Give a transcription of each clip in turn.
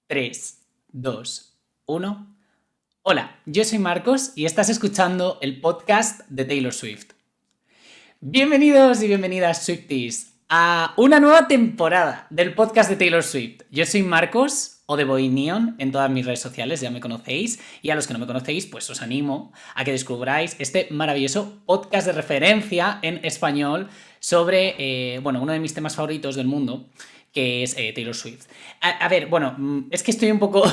3, 2, 1. Hola, yo soy Marcos y estás escuchando el podcast de Taylor Swift. Bienvenidos y bienvenidas, Swifties, a una nueva temporada del podcast de Taylor Swift. Yo soy Marcos, o The Boy Neon, en todas mis redes sociales, ya me conocéis. Y a los que no me conocéis, pues os animo a que descubráis este maravilloso podcast de referencia en español sobre, uno de mis temas favoritos del mundo, que es Taylor Swift. A ver, bueno, es que estoy un poco...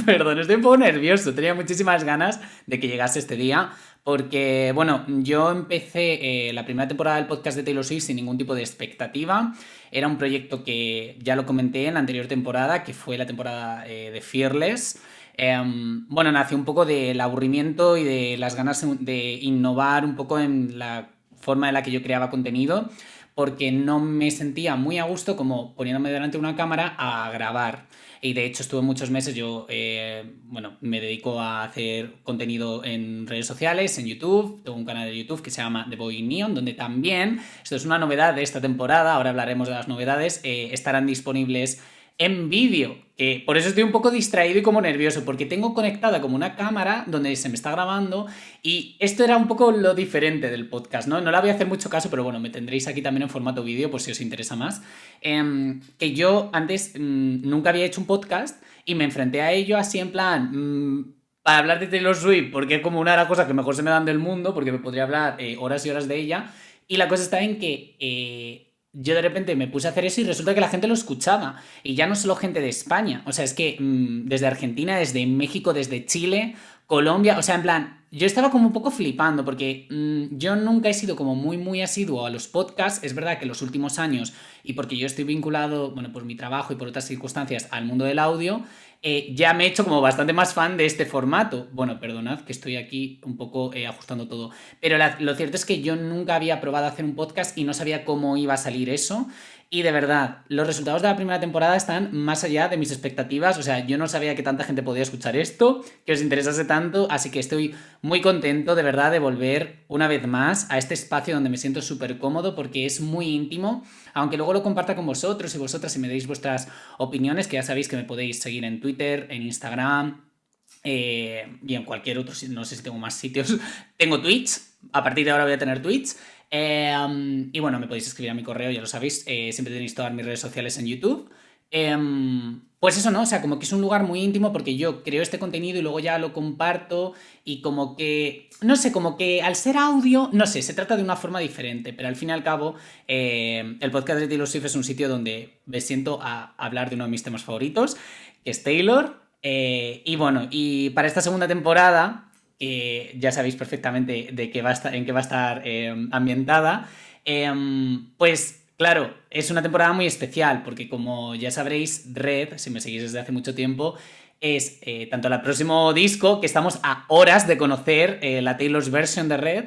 Perdón, estoy un poco nervioso. Tenía muchísimas ganas de que llegase este día. Porque, bueno, yo empecé la primera temporada del podcast de Taylor Swift sin ningún tipo de expectativa. Era un proyecto que ya lo comenté en la anterior temporada, que fue la temporada de Fearless. Nació un poco del aburrimiento y de las ganas de innovar un poco en la forma en la que yo creaba contenido, porque no me sentía muy a gusto como poniéndome delante de una cámara a grabar. Y de hecho estuve muchos meses, me dedico a hacer contenido en redes sociales, en YouTube. Tengo un canal de YouTube que se llama The Boy Neon, donde también, esto es una novedad de esta temporada, ahora hablaremos de las novedades, estarán disponibles en vídeo, que por eso estoy un poco distraído y como nervioso, porque tengo conectada como una cámara donde se me está grabando y esto era un poco lo diferente del podcast, ¿no? No le voy a hacer mucho caso, pero bueno, me tendréis aquí también en formato vídeo por si os interesa más. Que yo antes nunca había hecho un podcast y me enfrenté a ello así en plan... para hablar de Taylor Swift, porque es como una de las cosas que mejor se me dan del mundo, porque me podría hablar horas y horas de ella, y la cosa está en que yo de repente me puse a hacer eso y resulta que la gente lo escuchaba. Y ya no solo gente de España. O sea, es que desde Argentina, desde México, desde Chile, Colombia. O sea, en plan, yo estaba como un poco flipando porque yo nunca he sido como muy asiduo a los podcasts. Es verdad que los últimos años, y porque yo estoy vinculado, bueno, por mi trabajo y por otras circunstancias, al mundo del audio, ya me he hecho como bastante más fan de este formato. Bueno, perdonad que estoy aquí un poco ajustando todo. Pero lo cierto es que yo nunca había probado hacer un podcast y no sabía cómo iba a salir eso. Y de verdad, los resultados de la primera temporada están más allá de mis expectativas. O sea, yo no sabía que tanta gente podía escuchar esto, que os interesase tanto. Así que estoy muy contento de verdad de volver una vez más a este espacio donde me siento súper cómodo porque es muy íntimo. Aunque luego lo comparta con vosotros y vosotras y me deis vuestras opiniones, que ya sabéis que me podéis seguir en Twitter, en Instagram, y en cualquier otro, no sé si tengo más sitios. Tengo Twitch, a partir de ahora voy a tener Twitch. Y bueno, me podéis escribir a mi correo, ya lo sabéis. Siempre tenéis todas mis redes sociales en YouTube. Pues eso, ¿no? O sea, como que es un lugar muy íntimo porque yo creo este contenido y luego ya lo comparto y como que, no sé, como que al ser audio, no sé, se trata de una forma diferente, pero al fin y al cabo el podcast de Taylor Swift es un sitio donde me siento a hablar de uno de mis temas favoritos, que es Taylor. Y para esta segunda temporada, que ya sabéis perfectamente de qué va a estar, en qué va a estar ambientada, pues claro, es una temporada muy especial, porque como ya sabréis, Red, si me seguís desde hace mucho tiempo, es tanto el próximo disco, que estamos a horas de conocer la Taylor's version de Red,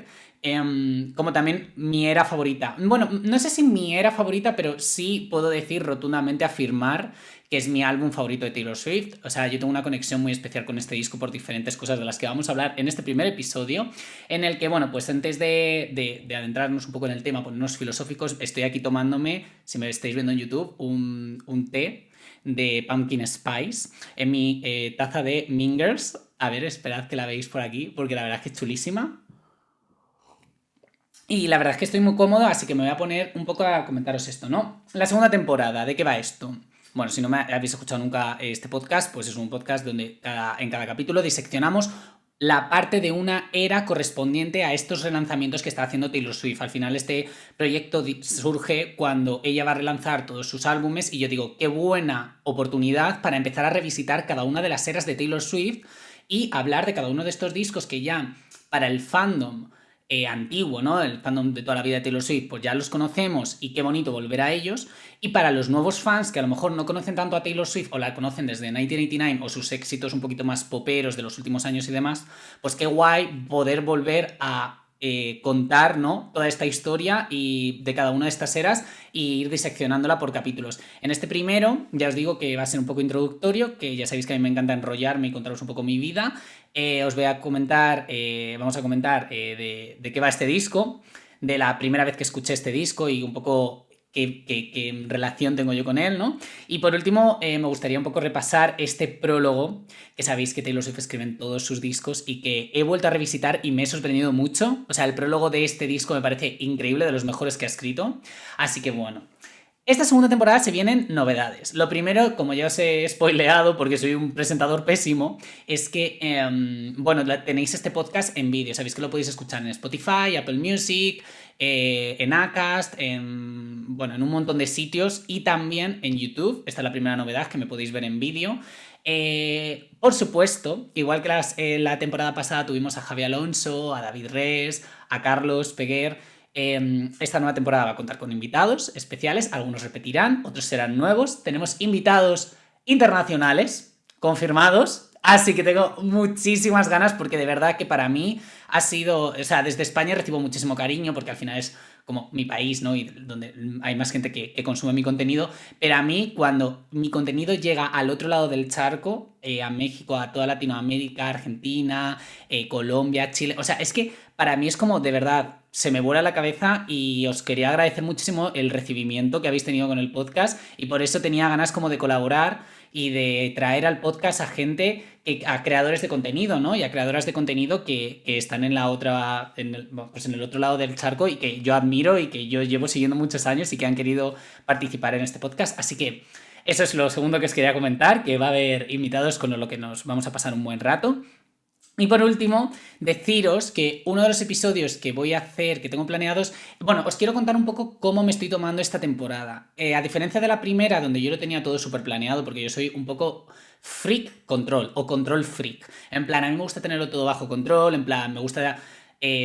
como también mi era favorita. Bueno, no sé si mi era favorita, pero sí puedo decir rotundamente, afirmar que es mi álbum favorito de Taylor Swift. O sea, yo tengo una conexión muy especial con este disco por diferentes cosas de las que vamos a hablar en este primer episodio, en el que, bueno, pues antes de adentrarnos un poco en el tema, ponernos filosóficos, estoy aquí tomándome, si me estáis viendo en YouTube, un té de Pumpkin Spice en mi taza de Mingers. A ver, esperad que la veis por aquí, porque la verdad es que es chulísima. Y la verdad es que estoy muy cómodo, así que me voy a poner un poco a comentaros esto, ¿no? La segunda temporada, ¿de qué va esto? Bueno, si no me habéis escuchado nunca este podcast, pues es un podcast donde en cada capítulo diseccionamos la parte de una era correspondiente a estos relanzamientos que está haciendo Taylor Swift. Al final este proyecto surge cuando ella va a relanzar todos sus álbumes y yo digo, qué buena oportunidad para empezar a revisitar cada una de las eras de Taylor Swift y hablar de cada uno de estos discos que ya para el fandom antiguo, ¿no? El fandom de toda la vida de Taylor Swift, pues ya los conocemos y qué bonito volver a ellos. Y para los nuevos fans que a lo mejor no conocen tanto a Taylor Swift o la conocen desde 1989 o sus éxitos un poquito más poperos de los últimos años y demás, pues qué guay poder volver a contar, ¿no? Toda esta historia y de cada una de estas eras y ir diseccionándola por capítulos. En este primero, ya os digo que va a ser un poco introductorio, que ya sabéis que a mí me encanta enrollarme y contaros un poco mi vida. Os voy a comentar, vamos a comentar de qué va este disco, de la primera vez que escuché este disco y un poco qué relación tengo yo con él, ¿no? Y por último, me gustaría un poco repasar este prólogo, que sabéis que Taylor Swift escribe en todos sus discos y que he vuelto a revisitar y me he sorprendido mucho. O sea, el prólogo de este disco me parece increíble, de los mejores que ha escrito. Así que bueno. Esta segunda temporada se vienen novedades. Lo primero, como ya os he spoileado porque soy un presentador pésimo, es que, bueno, tenéis este podcast en vídeo. Sabéis que lo podéis escuchar en Spotify, Apple Music, en Acast, bueno, en un montón de sitios y también en YouTube. Esta es la primera novedad, que me podéis ver en vídeo. Por supuesto, igual que la temporada pasada tuvimos a Javi Alonso, a David Res, a Carlos Peguer. Esta nueva temporada va a contar con invitados especiales, algunos repetirán, otros serán nuevos. Tenemos invitados internacionales confirmados, así que tengo muchísimas ganas porque de verdad que para mí ha sido, o sea, desde España recibo muchísimo cariño porque al final es como mi país, ¿no? Y donde hay más gente que consume mi contenido, pero a mí cuando mi contenido llega al otro lado del charco, a México, a toda Latinoamérica, Argentina, Colombia, Chile, o sea, es que para mí es como de verdad, se me vuela la cabeza y os quería agradecer muchísimo el recibimiento que habéis tenido con el podcast y por eso tenía ganas como de colaborar y de traer al podcast a gente, a creadores de contenido, ¿no? Y a creadoras de contenido que están en la otra, en el otro lado del charco y que yo admiro y que yo llevo siguiendo muchos años y que han querido participar en este podcast. Así que eso es lo segundo que os quería comentar, que va a haber invitados con lo que nos vamos a pasar un buen rato. Y por último, deciros que uno de los episodios que voy a hacer, que tengo planeados, bueno, os quiero contar un poco cómo me estoy tomando esta temporada. A diferencia de la primera, donde yo lo tenía todo súper planeado, porque yo soy un poco freak control o control freak. En plan, a mí me gusta tenerlo todo bajo control, en plan, me gusta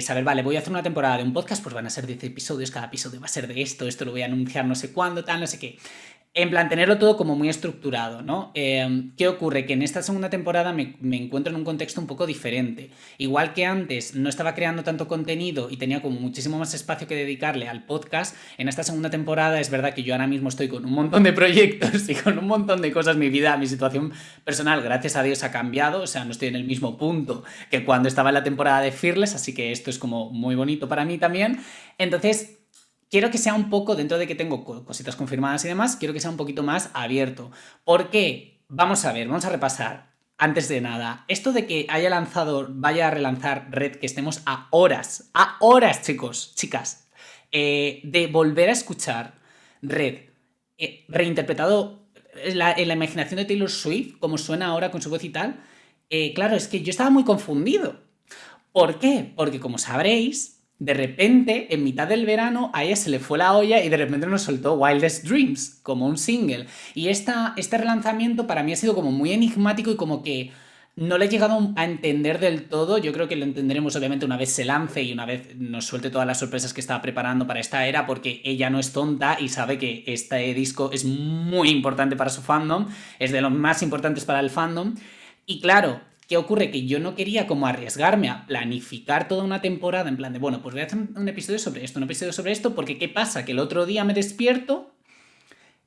saber, vale, voy a hacer una temporada de un podcast, pues van a ser 10 episodios, cada episodio va a ser de esto lo voy a anunciar no sé cuándo, tal, no sé qué. En plan, tenerlo todo como muy estructurado, ¿no? ¿Qué ocurre? Que en esta segunda temporada me encuentro en un contexto un poco diferente. Igual que antes no estaba creando tanto contenido y tenía como muchísimo más espacio que dedicarle al podcast, en esta segunda temporada es verdad que yo ahora mismo estoy con un montón de proyectos y con un montón de cosas. Mi vida, mi situación personal, gracias a Dios, ha cambiado. O sea, no estoy en el mismo punto que cuando estaba en la temporada de Fearless, así que esto es como muy bonito para mí también. Entonces, quiero que sea un poco, dentro de que tengo cositas confirmadas y demás, quiero que sea un poquito más abierto. ¿Por qué? Vamos a ver, vamos a repasar. Antes de nada, esto de que vaya a relanzar Red, que estemos a horas, chicos, chicas, de volver a escuchar Red, reinterpretado en la imaginación de Taylor Swift, como suena ahora con su voz y tal, claro, es que yo estaba muy confundido. ¿Por qué? Porque como sabréis, de repente, en mitad del verano, a ella se le fue la olla y de repente nos soltó Wildest Dreams como un single. Y este relanzamiento para mí ha sido como muy enigmático y como que no le he llegado a entender del todo. Yo creo que lo entenderemos obviamente una vez se lance y una vez nos suelte todas las sorpresas que estaba preparando para esta era, porque ella no es tonta y sabe que este disco es muy importante para su fandom, es de los más importantes para el fandom. Y claro, ¿qué ocurre? Que yo no quería como arriesgarme a planificar toda una temporada en plan de, bueno, pues voy a hacer un episodio sobre esto, un episodio sobre esto, porque ¿qué pasa? Que el otro día me despierto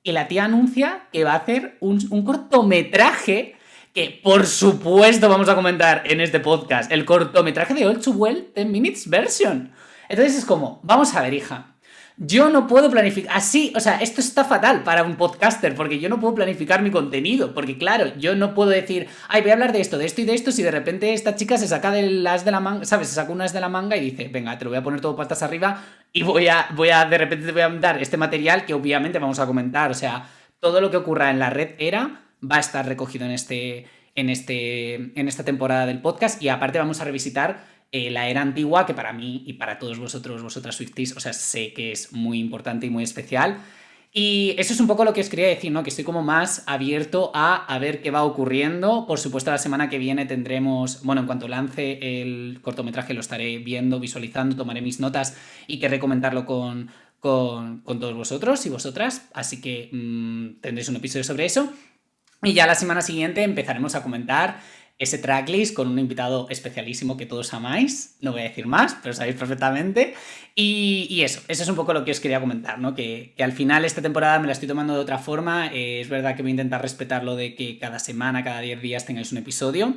y la tía anuncia que va a hacer un cortometraje que, por supuesto, vamos a comentar en este podcast, el cortometraje de All Too Well 10 Minutes Version. Entonces es como, vamos a ver, hija, yo no puedo planificar, así, o sea, esto está fatal para un podcaster, porque yo no puedo planificar mi contenido, porque claro, yo no puedo decir, ay, voy a hablar de esto y de esto, si de repente esta chica se saca de las de la manga, ¿sabes? Se saca unas de la manga y dice, venga, te lo voy a poner todo patas arriba y de repente te voy a dar este material que obviamente vamos a comentar, o sea, todo lo que ocurra en la red era va a estar recogido en esta temporada del podcast y aparte vamos a revisitar la era antigua, que para mí y para todos vosotras Swifties, o sea, sé que es muy importante y muy especial. Y eso es un poco lo que os quería decir, ¿no? Que estoy como más abierto a ver qué va ocurriendo. Por supuesto, la semana que viene tendremos, bueno, en cuanto lance el cortometraje lo estaré viendo, visualizando, tomaré mis notas y querré comentarlo con todos vosotros y vosotras. Así que tendréis un episodio sobre eso. Y ya la semana siguiente empezaremos a comentar ese tracklist con un invitado especialísimo que todos amáis. No voy a decir más, pero sabéis perfectamente. Y eso es un poco lo que os quería comentar, ¿no? Que al final esta temporada me la estoy tomando de otra forma. Es verdad que voy a intentar respetar lo de que cada semana, cada 10 días tengáis un episodio.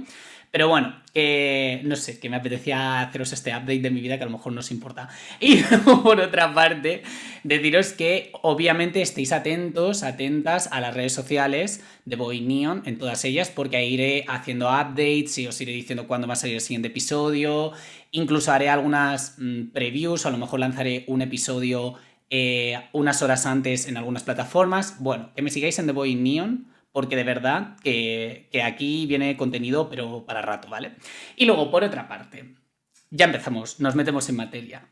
Pero bueno, que no sé, que me apetecía haceros este update de mi vida que a lo mejor no os importa. Y por otra parte, deciros que obviamente estéis atentos, atentas a las redes sociales de Boy Neon, en todas ellas, porque ahí iré haciendo updates y os iré diciendo cuándo va a salir el siguiente episodio. Incluso haré algunas previews, o a lo mejor lanzaré un episodio unas horas antes en algunas plataformas. Bueno, que me sigáis en The Boy Neon, porque de verdad que aquí viene contenido, pero para rato, ¿vale? Y luego, por otra parte, ya empezamos, nos metemos en materia.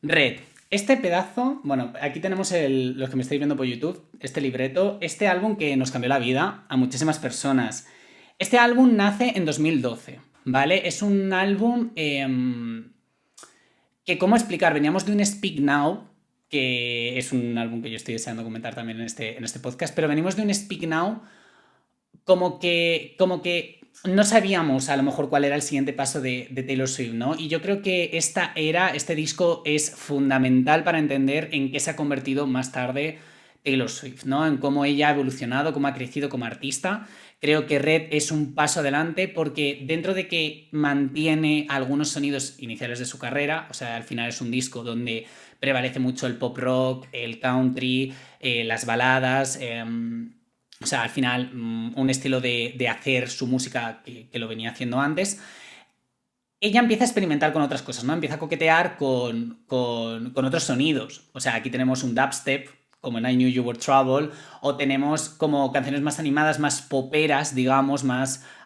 Red, este pedazo, bueno, aquí tenemos los que me estáis viendo por YouTube, este libreto, este álbum que nos cambió la vida a muchísimas personas. Este álbum nace en 2012, ¿vale? Es un álbum que, ¿cómo explicar? Veníamos de un Speak Now, que es un álbum que yo estoy deseando comentar también en este podcast, pero venimos de un Speak Now como que no sabíamos a lo mejor cuál era el siguiente paso de Taylor Swift, ¿no? Y yo creo que este disco es fundamental para entender en qué se ha convertido más tarde Taylor Swift, ¿no? En cómo ella ha evolucionado, cómo ha crecido como artista. Creo que Red es un paso adelante porque dentro de que mantiene algunos sonidos iniciales de su carrera, o sea, al final es un disco donde prevalece mucho el pop rock, el country, las baladas, o sea, al final un estilo de hacer su música que lo venía haciendo antes. Ella empieza a experimentar con otras cosas, ¿no? Empieza a coquetear con otros sonidos. O sea, aquí tenemos un dubstep, como en I Knew You Were Trouble, o tenemos como canciones más animadas, más poperas, digamos,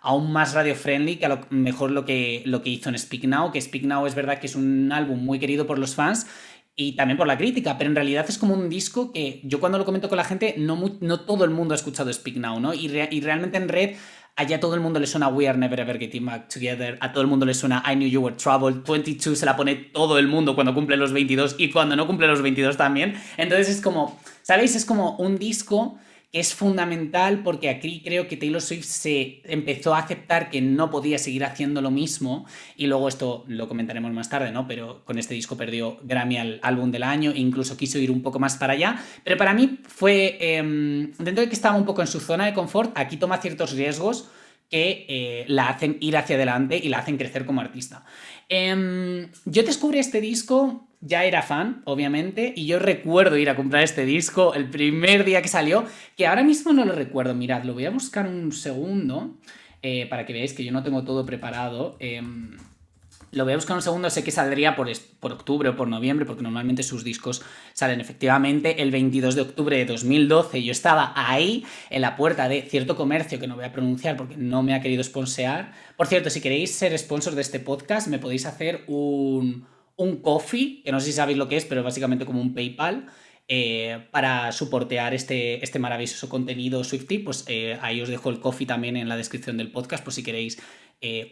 aún más radio-friendly, que a lo mejor lo que hizo en Speak Now, que Speak Now es verdad que es un álbum muy querido por los fans, y también por la crítica, pero en realidad es como un disco que yo cuando lo comento con la gente, no todo el mundo ha escuchado Speak Now, ¿no? Y realmente en Red, allá a todo el mundo le suena We Are Never Ever Getting Back Together, a todo el mundo le suena I Knew You Were Trouble, 22 se la pone todo el mundo cuando cumple los 22 y cuando no cumple los 22 también. Entonces es como, ¿sabéis? Es como un disco que es fundamental porque aquí creo que Taylor Swift se empezó a aceptar que no podía seguir haciendo lo mismo y luego esto lo comentaremos más tarde, ¿no? Pero con este disco perdió Grammy al álbum del año e incluso quiso ir un poco más para allá, pero para mí fue, dentro de que estaba un poco en su zona de confort, aquí toma ciertos riesgos que la hacen ir hacia adelante y la hacen crecer como artista. Yo descubrí este disco, ya era fan, obviamente, y yo recuerdo ir a comprar este disco el primer día que salió, que ahora mismo no lo recuerdo. Mirad, lo voy a buscar un segundo para que veáis que yo no tengo todo preparado. Lo voy a buscar un segundo, sé que saldría por octubre o por noviembre, porque normalmente sus discos salen efectivamente el 22 de octubre de 2012. Yo estaba ahí, en la puerta de cierto comercio, que no voy a pronunciar porque no me ha querido sponsear. Por cierto, si queréis ser sponsors de este podcast, me podéis hacer un coffee, que no sé si sabéis lo que es, pero básicamente como un PayPal, para soportear este maravilloso contenido Swiftie. Pues ahí os dejo el coffee también en la descripción del podcast, por si queréis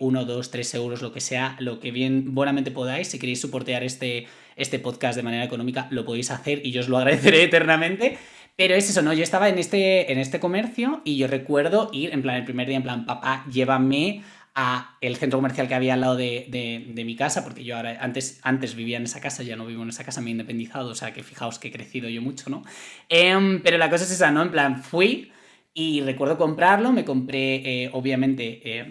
1, 2, 3 euros, lo que sea, lo que bien buenamente podáis. Si queréis soportear este podcast de manera económica, lo podéis hacer y yo os lo agradeceré eternamente. Pero es eso, ¿no? Yo estaba en este comercio y yo recuerdo ir, en plan, el primer día, en plan, papá, llévame a el centro comercial que había al lado de mi casa, porque yo ahora antes vivía en esa casa, ya no vivo en esa casa, me he independizado, o sea que fijaos que he crecido yo mucho, ¿no? Pero la cosa es esa, ¿no? En plan, fui y recuerdo comprarlo, me compré, obviamente,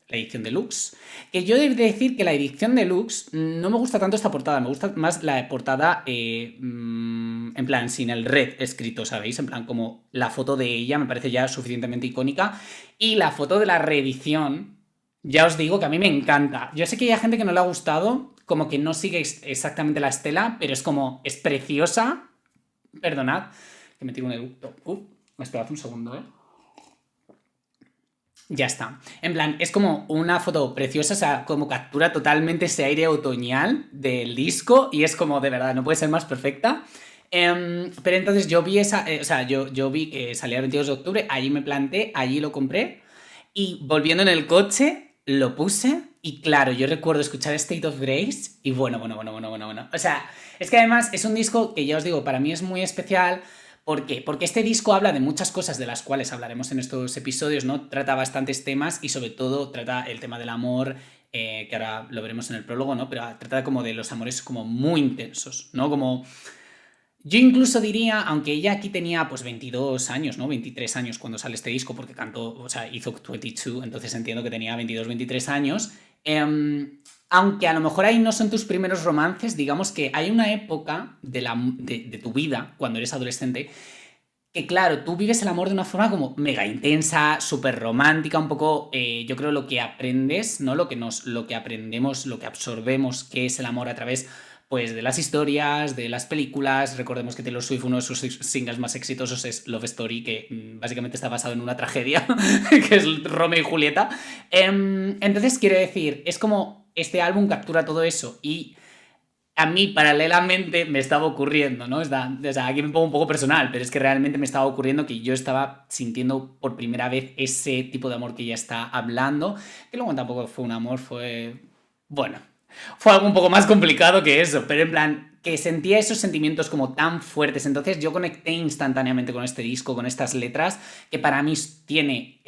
la edición deluxe, que yo he de decir que la edición deluxe no me gusta tanto esta portada, me gusta más la portada en plan sin el red escrito, ¿sabéis? En plan como la foto de ella me parece ya suficientemente icónica y la foto de la reedición, ya os digo que a mí me encanta. Yo sé que hay gente que no le ha gustado, como que no sigue exactamente la estela, pero es como, es preciosa. Perdonad, que me tiro un eructo. Me esperad un segundo, Ya está. En plan, es como una foto preciosa, o sea, como captura totalmente ese aire otoñal del disco y es como, de verdad, no puede ser más perfecta. Pero entonces yo vi o sea, yo vi que salía el 22 de octubre, allí me planté, allí lo compré y volviendo en el coche, lo puse y claro, yo recuerdo escuchar State of Grace y bueno. O sea, es que además es un disco que ya os digo, para mí es muy especial. ¿Por qué? Porque este disco habla de muchas cosas de las cuales hablaremos en estos episodios, ¿no? Trata bastantes temas y sobre todo trata el tema del amor, que ahora lo veremos en el prólogo, ¿no? Pero trata como de los amores como muy intensos, ¿no? Como Yo incluso diría, aunque ella aquí tenía pues 22 años, ¿no? 23 años cuando sale este disco, porque cantó, o sea, hizo 22, entonces entiendo que tenía 22, 23 años. Aunque a lo mejor ahí no son tus primeros romances, digamos que hay una época de tu vida, cuando eres adolescente, que claro, tú vives el amor de una forma como mega intensa, súper romántica, un poco, yo creo lo que aprendes, ¿no? Lo que aprendemos, lo que absorbemos, que es el amor a través, pues, de las historias, de las películas. Recordemos que Taylor Swift, uno de sus singles más exitosos es Love Story, que básicamente está basado en una tragedia, que es Romeo y Julieta. Entonces, quiero decir, es como este álbum captura todo eso y a mí paralelamente me estaba ocurriendo, ¿no? O sea, aquí me pongo un poco personal, pero es que realmente me estaba ocurriendo que yo estaba sintiendo por primera vez ese tipo de amor que ella está hablando, que luego tampoco fue un amor, fue... Bueno, fue algo un poco más complicado que eso, pero en plan, que sentía esos sentimientos como tan fuertes. Entonces yo conecté instantáneamente con este disco, con estas letras, que para mí tiene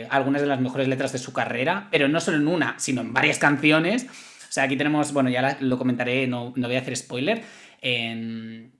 algunas de las mejores letras de su carrera, pero no solo en una, sino en varias canciones. O sea, aquí tenemos, bueno, ya lo comentaré, no voy a hacer spoiler, en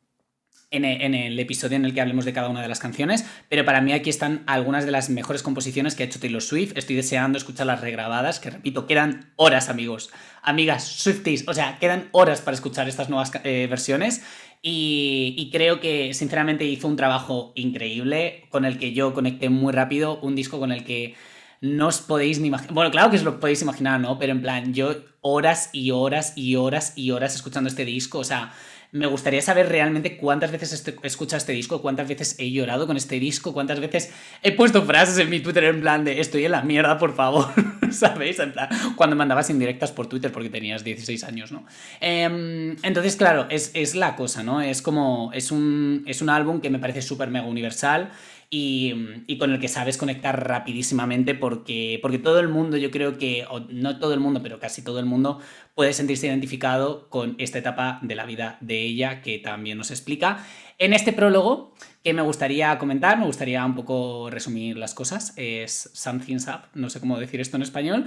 el episodio en el que hablemos de cada una de las canciones, pero para mí aquí están algunas de las mejores composiciones que ha hecho Taylor Swift. Estoy deseando escuchar las regrabadas, que repito, quedan horas, amigos, amigas, Swifties, o sea, quedan horas para escuchar estas nuevas versiones. Y creo que sinceramente hizo un trabajo increíble con el que yo conecté muy rápido, un disco con el que no os podéis ni imaginar. Bueno, claro que os lo podéis imaginar, ¿no? Pero en plan, yo horas y horas y horas y horas escuchando este disco, o sea, me gustaría saber realmente cuántas veces he escuchado este disco, cuántas veces he llorado con este disco, cuántas veces he puesto frases en mi Twitter en plan de estoy en la mierda, por favor, ¿sabéis? En plan, cuando mandabas indirectas por Twitter porque tenías 16 años, ¿no? Entonces, claro, es la cosa, ¿no? Es como, es un álbum que me parece súper mega universal y con el que sabes conectar rapidísimamente porque todo el mundo, yo creo que, o no todo el mundo, pero casi todo el mundo puede sentirse identificado con esta etapa de la vida de ella que también nos explica. En este prólogo que me gustaría comentar, me gustaría un poco resumir las cosas, es Something's Up, no sé cómo decir esto en español,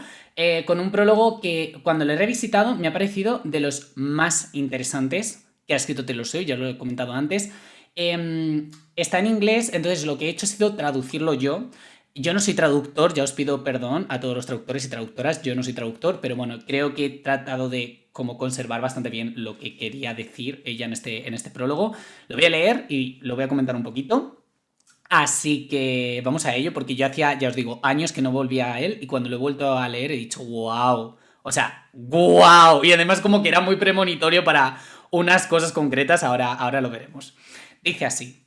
con un prólogo que cuando lo he revisitado me ha parecido de los más interesantes que ha escrito Taylor Swift, ya lo he comentado antes. Está en inglés, entonces lo que he hecho ha sido traducirlo yo. Yo no soy traductor, ya os pido perdón a todos los traductores y traductoras, yo no soy traductor, pero bueno, creo que he tratado de como conservar bastante bien lo que quería decir ella en este prólogo. Lo voy a leer y lo voy a comentar un poquito. Así que vamos a ello, porque yo hacía, ya os digo, años que no volvía a él y cuando lo he vuelto a leer he dicho, wow. O sea, wow. Y además como que era muy premonitorio para unas cosas concretas, ahora lo veremos. Dice así.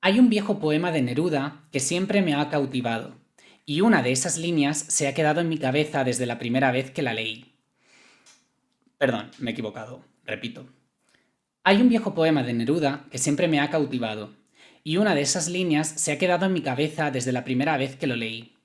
Hay un viejo poema de Neruda que siempre me ha cautivado, y una de esas líneas se ha quedado en mi cabeza desde la primera vez que la leí. Perdón, me he equivocado. Repito. Hay un viejo poema de Neruda que siempre me ha cautivado, y una de esas líneas se ha quedado en mi cabeza desde la primera vez que lo leí.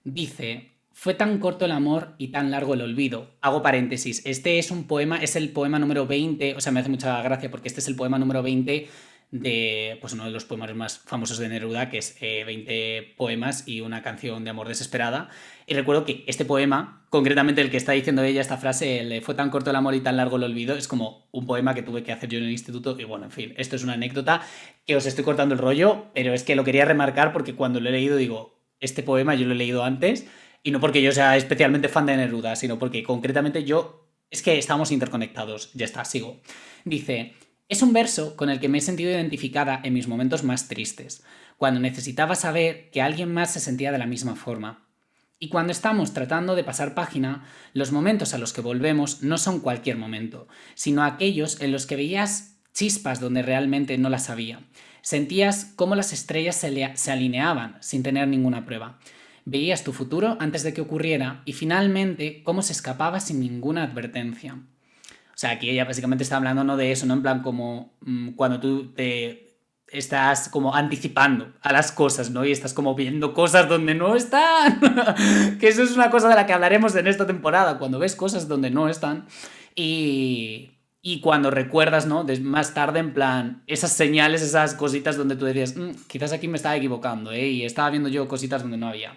Dice, fue tan corto el amor y tan largo el olvido. Hago paréntesis, este es un poema, es el poema número 20, o sea, me hace mucha gracia porque este es el poema número 20 de pues uno de los poemas más famosos de Neruda, que es 20 poemas y una canción de amor desesperada. Y recuerdo que este poema, concretamente el que está diciendo ella esta frase, el fue tan corto el amor y tan largo el olvido, es como un poema que tuve que hacer yo en el instituto. Y bueno, en fin, esto es una anécdota que os estoy cortando el rollo, pero es que lo quería remarcar porque cuando lo he leído digo, este poema yo lo he leído antes, y no porque yo sea especialmente fan de Neruda, sino porque concretamente yo... Es que estamos interconectados. Ya está, sigo. Dice... Es un verso con el que me he sentido identificada en mis momentos más tristes, cuando necesitaba saber que alguien más se sentía de la misma forma. Y cuando estamos tratando de pasar página, los momentos a los que volvemos no son cualquier momento, sino aquellos en los que veías chispas donde realmente no las había. Sentías cómo las estrellas se alineaban sin tener ninguna prueba. Veías tu futuro antes de que ocurriera y finalmente cómo se escapaba sin ninguna advertencia. O sea, aquí ella básicamente está hablando no de eso, ¿no? En plan como cuando tú te estás como anticipando a las cosas, ¿no? Y estás como viendo cosas donde no están. Que eso es una cosa de la que hablaremos en esta temporada, cuando ves cosas donde no están. Y cuando recuerdas, ¿no? Más tarde, en plan, esas señales, esas cositas donde tú decías, quizás aquí me estaba equivocando, ¿eh? Y estaba viendo yo cositas donde no había.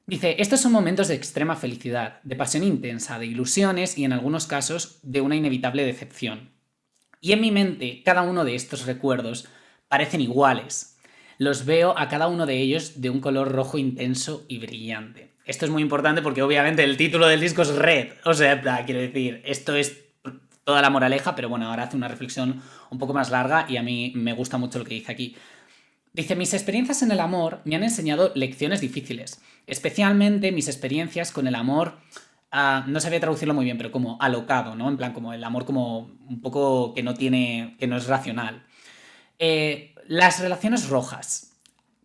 Dice, estos son momentos de extrema felicidad, de pasión intensa, de ilusiones y en algunos casos de una inevitable decepción. Y en mi mente, cada uno de estos recuerdos parecen iguales. Los veo a cada uno de ellos de un color rojo intenso y brillante. Esto es muy importante porque obviamente el título del disco es Red. O sea, quiero decir, esto es toda la moraleja, pero bueno, ahora hace una reflexión un poco más larga y a mí me gusta mucho lo que dice aquí. Dice, mis experiencias en el amor me han enseñado lecciones difíciles, especialmente mis experiencias con el amor, no sabía traducirlo muy bien, pero como alocado, ¿no? En plan, como el amor como un poco que no es racional. Las relaciones rojas,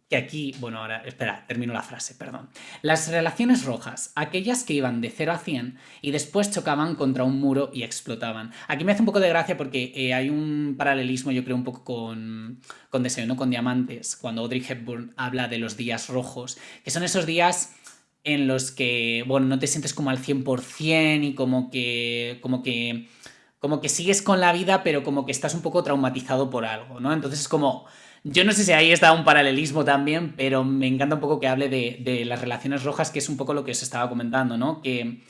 que aquí, bueno, ahora, espera, termino la frase, perdón. Las relaciones rojas, aquellas que iban de 0 a 100 y después chocaban contra un muro y explotaban. Aquí me hace un poco de gracia porque hay un paralelismo, yo creo, un poco con Deseo, ¿no? Con Diamantes, cuando Audrey Hepburn habla de los días rojos, que son esos días en los que, bueno, no te sientes como al 100% y como que sigues con la vida, pero como que estás un poco traumatizado por algo, ¿no? Entonces es como, yo no sé si ahí está un paralelismo también, pero me encanta un poco que hable de las relaciones rojas, que es un poco lo que os estaba comentando, ¿no? Que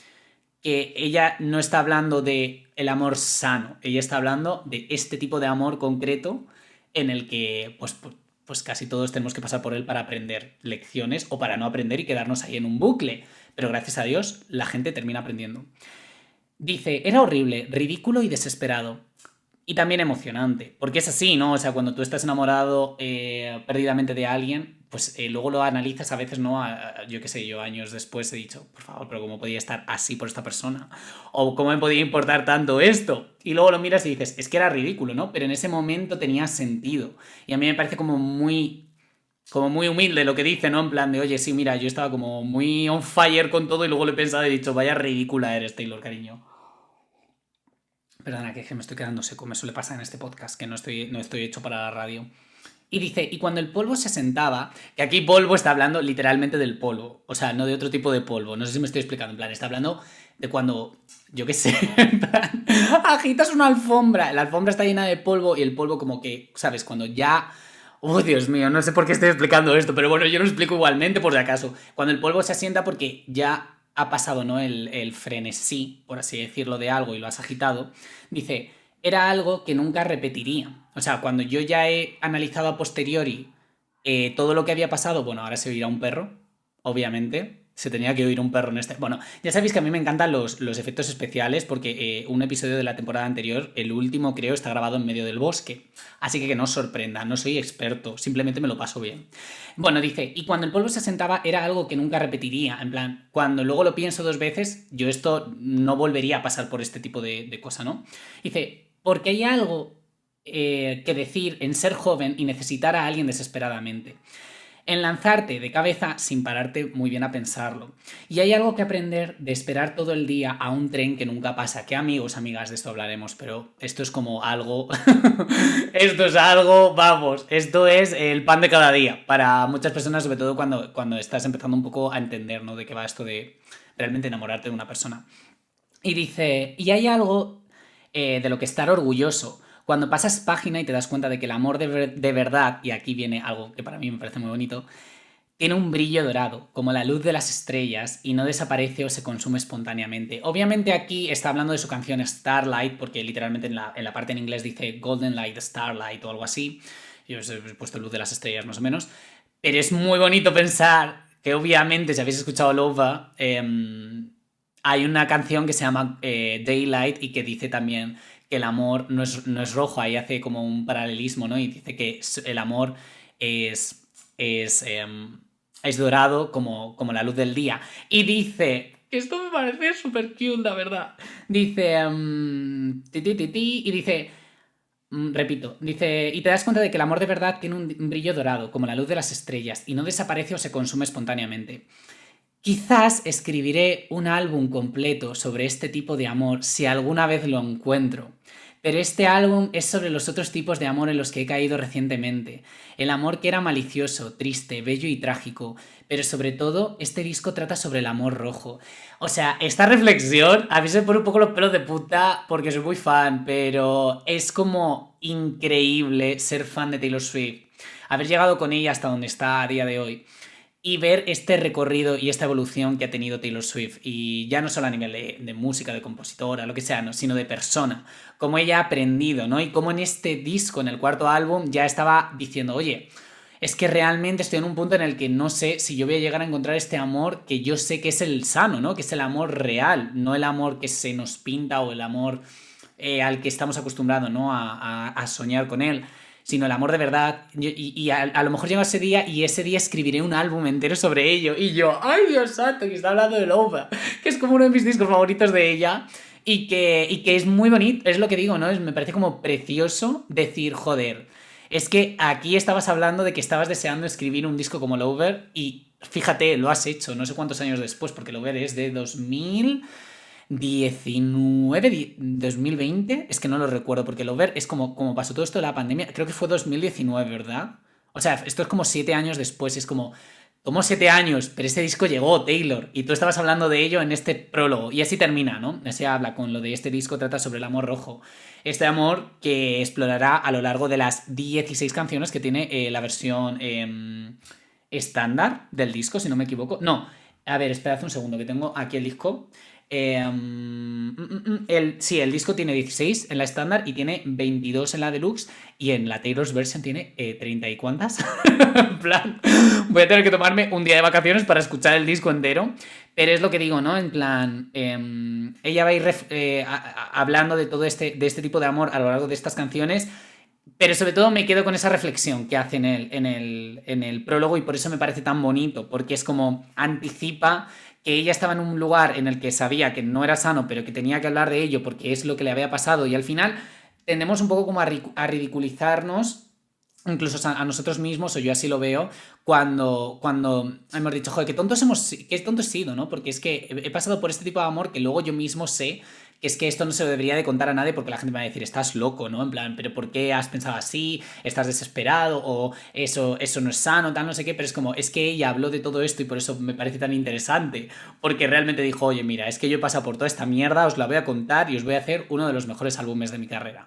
ella no está hablando de el amor sano, ella está hablando de este tipo de amor concreto en el que, pues casi todos tenemos que pasar por él para aprender lecciones o para no aprender y quedarnos ahí en un bucle. Pero gracias a Dios, la gente termina aprendiendo. Dice, era horrible, ridículo y desesperado. Y también emocionante, porque es así, ¿no? O sea, cuando tú estás enamorado perdidamente de alguien, pues luego lo analizas a veces, ¿no? Yo qué sé, yo años después he dicho, por favor, pero ¿cómo podía estar así por esta persona? O ¿cómo me podía importar tanto esto? Y luego lo miras y dices, es que era ridículo, ¿no? Pero en ese momento tenía sentido. Y a mí me parece como muy humilde lo que dice, ¿no? En plan de, oye, sí, mira, yo estaba como muy on fire con todo y luego le he pensado y he dicho, vaya ridícula eres, Taylor, cariño. Perdona, que me estoy quedando seco, me suele pasar en este podcast, que no estoy hecho para la radio. Y dice, y cuando el polvo se sentaba, que aquí polvo está hablando literalmente del polvo, o sea, no de otro tipo de polvo, no sé si me estoy explicando, en plan, está hablando de cuando, yo qué sé, en plan, agitas una alfombra, la alfombra está llena de polvo y el polvo como que, ¿sabes? Cuando ya... Oh, Dios mío, no sé por qué estoy explicando esto, pero bueno, yo lo explico igualmente por si acaso. Cuando el polvo se asienta porque ya ha pasado, ¿no? El frenesí, por así decirlo, de algo y lo has agitado, dice, era algo que nunca repetiría. O sea, cuando yo ya he analizado a posteriori todo lo que había pasado, bueno, ahora se oirá un perro, obviamente. Se tenía que oír un perro en este... Bueno, ya sabéis que a mí me encantan los efectos especiales porque un episodio de la temporada anterior, el último creo, está grabado en medio del bosque. Así que no os sorprenda, no soy experto, simplemente me lo paso bien. Bueno, dice, y cuando el polvo se sentaba era algo que nunca repetiría. En plan, cuando luego lo pienso 2 veces, yo esto no volvería a pasar por este tipo de cosa, ¿no? Dice, porque hay algo que decir en ser joven y necesitar a alguien desesperadamente. En lanzarte de cabeza sin pararte muy bien a pensarlo. Y hay algo que aprender de esperar todo el día a un tren que nunca pasa. Que amigos, amigas, de esto hablaremos, pero esto es como algo... esto es algo, vamos, esto es el pan de cada día. Para muchas personas, sobre todo cuando estás empezando un poco a entender, ¿no? De qué va esto de realmente enamorarte de una persona. Y dice, y hay algo de lo que estar orgulloso. Cuando pasas página y te das cuenta de que el amor de verdad, y aquí viene algo que para mí me parece muy bonito, tiene un brillo dorado, como la luz de las estrellas, y no desaparece o se consume espontáneamente. Obviamente aquí está hablando de su canción Starlight, porque literalmente en la parte en inglés dice Golden Light Starlight o algo así. Yo os he puesto luz de las estrellas más o menos. Pero es muy bonito pensar que obviamente, si habéis escuchado Lova, hay una canción que se llama Daylight y que dice también que el amor no es rojo, ahí hace como un paralelismo, ¿no? Y dice que el amor es, es dorado como la luz del día. Y dice, que esto me parece súper cute, la verdad. Dice, y dice, repito, dice, y te das cuenta de que el amor de verdad tiene un brillo dorado, como la luz de las estrellas, y no desaparece o se consume espontáneamente. Quizás escribiré un álbum completo sobre este tipo de amor si alguna vez lo encuentro. Pero este álbum es sobre los otros tipos de amor en los que he caído recientemente. El amor que era malicioso, triste, bello y trágico. Pero sobre todo, este disco trata sobre el amor rojo. O sea, esta reflexión a mí se me pone un poco los pelos de punta porque soy muy fan, pero es como increíble ser fan de Taylor Swift. Haber llegado con ella hasta donde está a día de hoy. y ver este recorrido y esta evolución que ha tenido Taylor Swift. Y ya no solo a nivel de música, de compositora, lo que sea, ¿no? Sino de persona. Cómo ella ha aprendido, ¿no? Y cómo en este disco, en el cuarto álbum, ya estaba diciendo, oye, es que realmente estoy en un punto en el que no sé si yo voy a llegar a encontrar este amor que yo sé que es el sano, ¿no? Que es el amor real, no el amor que se nos pinta o el amor al que estamos acostumbrados, ¿no? A soñar con él, sino el amor de verdad. Y a lo mejor llega ese día y ese día escribiré un álbum entero sobre ello. Y yo, ¡ay, Dios santo! Que está hablando de Loba, que es como uno de mis discos favoritos de ella. Y que es muy bonito, es lo que digo, ¿no? Me parece como precioso decir, joder, es que aquí estabas hablando de que estabas deseando escribir un disco como Lover y fíjate, lo has hecho, no sé cuántos años después, porque Lover es de 2019, 2020, es que no lo recuerdo, porque Lover es como pasó todo esto de la pandemia, creo que fue 2019, ¿verdad? O sea, esto es como 7 años después, es como 7 años, pero este disco llegó, Taylor, y tú estabas hablando de ello en este prólogo, y así termina, ¿no? Se habla con lo de este disco, trata sobre el amor rojo. Este amor que explorará a lo largo de las 16 canciones que tiene la versión estándar del disco, si no me equivoco. No, a ver, esperad un segundo, que tengo aquí el disco. Sí, el disco tiene 16 en la estándar y tiene 22 en la deluxe, y en la Taylor's version tiene 30 y cuántas. En plan, voy a tener que tomarme un día de vacaciones para escuchar el disco entero, pero es lo que digo, ¿no? En plan, ella va a ir hablando de todo de este tipo de amor a lo largo de estas canciones, pero sobre todo me quedo con esa reflexión que hace en el prólogo, y por eso me parece tan bonito, porque es como anticipa que ella estaba en un lugar en el que sabía que no era sano, pero que tenía que hablar de ello porque es lo que le había pasado, y al final tendemos un poco como a ridiculizarnos, incluso a nosotros mismos, o yo así lo veo, cuando hemos dicho, joder, qué tontos he sido, ¿no? Porque es que he pasado por este tipo de amor que luego yo mismo sé que es que esto no se debería de contar a nadie, porque la gente me va a decir, estás loco, ¿no? En plan, pero ¿por qué has pensado así? ¿Estás desesperado? O eso no es sano, tal, no sé qué. Pero es como, es que ella habló de todo esto y por eso me parece tan interesante, porque realmente dijo, oye, mira, es que yo he pasado por toda esta mierda, os la voy a contar y os voy a hacer uno de los mejores álbumes de mi carrera.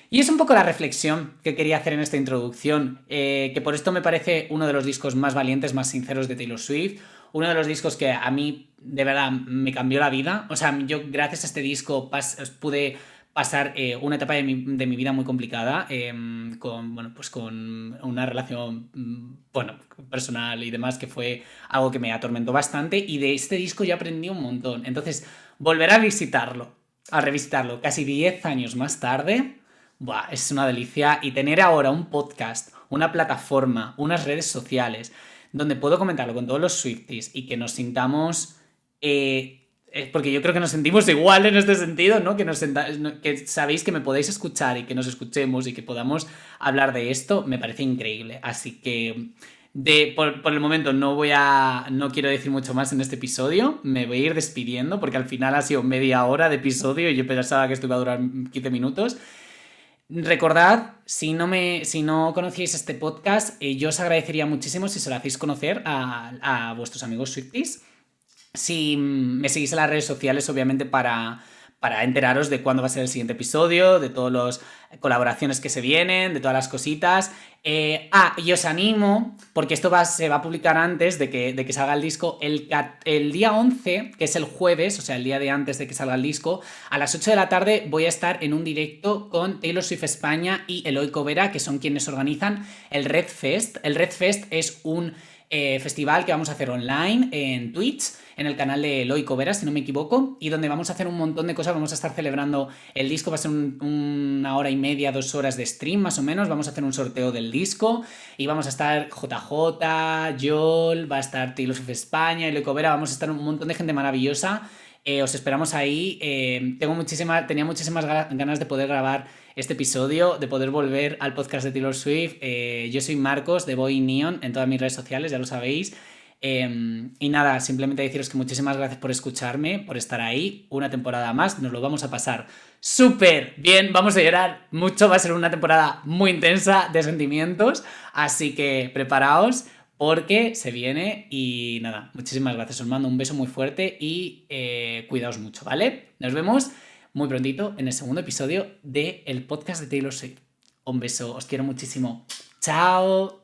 Y es un poco la reflexión que quería hacer en esta introducción, que por esto me parece uno de los discos más valientes, más sinceros de Taylor Swift, uno de los discos que a mí de verdad me cambió la vida. O sea, yo gracias a este disco pude pasar una etapa de mi vida muy complicada, con una relación personal y demás, que fue algo que me atormentó bastante, y de este disco yo aprendí un montón. Entonces, volver a revisitarlo casi 10 años más tarde, buah, es una delicia. Y tener ahora un podcast, una plataforma, unas redes sociales donde puedo comentarlo con todos los Swifties y que nos sintamos... porque yo creo que nos sentimos igual en este sentido, ¿no? Que sabéis que me podéis escuchar y que nos escuchemos y que podamos hablar de esto, me parece increíble. Así que por el momento no quiero decir mucho más en este episodio, me voy a ir despidiendo porque al final ha sido media hora de episodio y yo pensaba que esto iba a durar 15 minutos. Recordad, si no conocíais este podcast, yo os agradecería muchísimo si se lo hacéis conocer a vuestros amigos Swifties. Si me seguís en las redes sociales, obviamente, para enteraros de cuándo va a ser el siguiente episodio, de todas las colaboraciones que se vienen, de todas las cositas. Y os animo, porque esto se va a publicar antes de que salga el disco, el día 11, que es el jueves, o sea, el día de antes de que salga el disco, a las 8 de la tarde voy a estar en un directo con Taylor Swift España y Eloy Covera, que son quienes organizan el Red Fest. El Red Fest es un festival que vamos a hacer online en Twitch, en el canal de Eloy Covera, si no me equivoco, y donde vamos a hacer un montón de cosas. Vamos a estar celebrando el disco, va a ser una hora y media, 2 horas de stream más o menos. Vamos a hacer un sorteo del disco y vamos a estar JJ, Joel, va a estar Taylor Swift España, Eloy Covera, vamos a estar un montón de gente maravillosa. Os esperamos ahí. Tenía muchísimas ganas de poder grabar este episodio, de poder volver al podcast de Taylor Swift. Yo soy Marcos, de Boy Neon, en todas mis redes sociales, ya lo sabéis. Y nada, simplemente deciros que muchísimas gracias por escucharme, por estar ahí. Una temporada más, nos lo vamos a pasar súper bien, vamos a llorar mucho, va a ser una temporada muy intensa de sentimientos, así que preparaos porque se viene. Y nada, muchísimas gracias, os mando un beso muy fuerte y cuidaos mucho, ¿vale? Nos vemos muy prontito en el segundo episodio del podcast de Taylor Swift. Un beso, os quiero muchísimo. ¡Chao!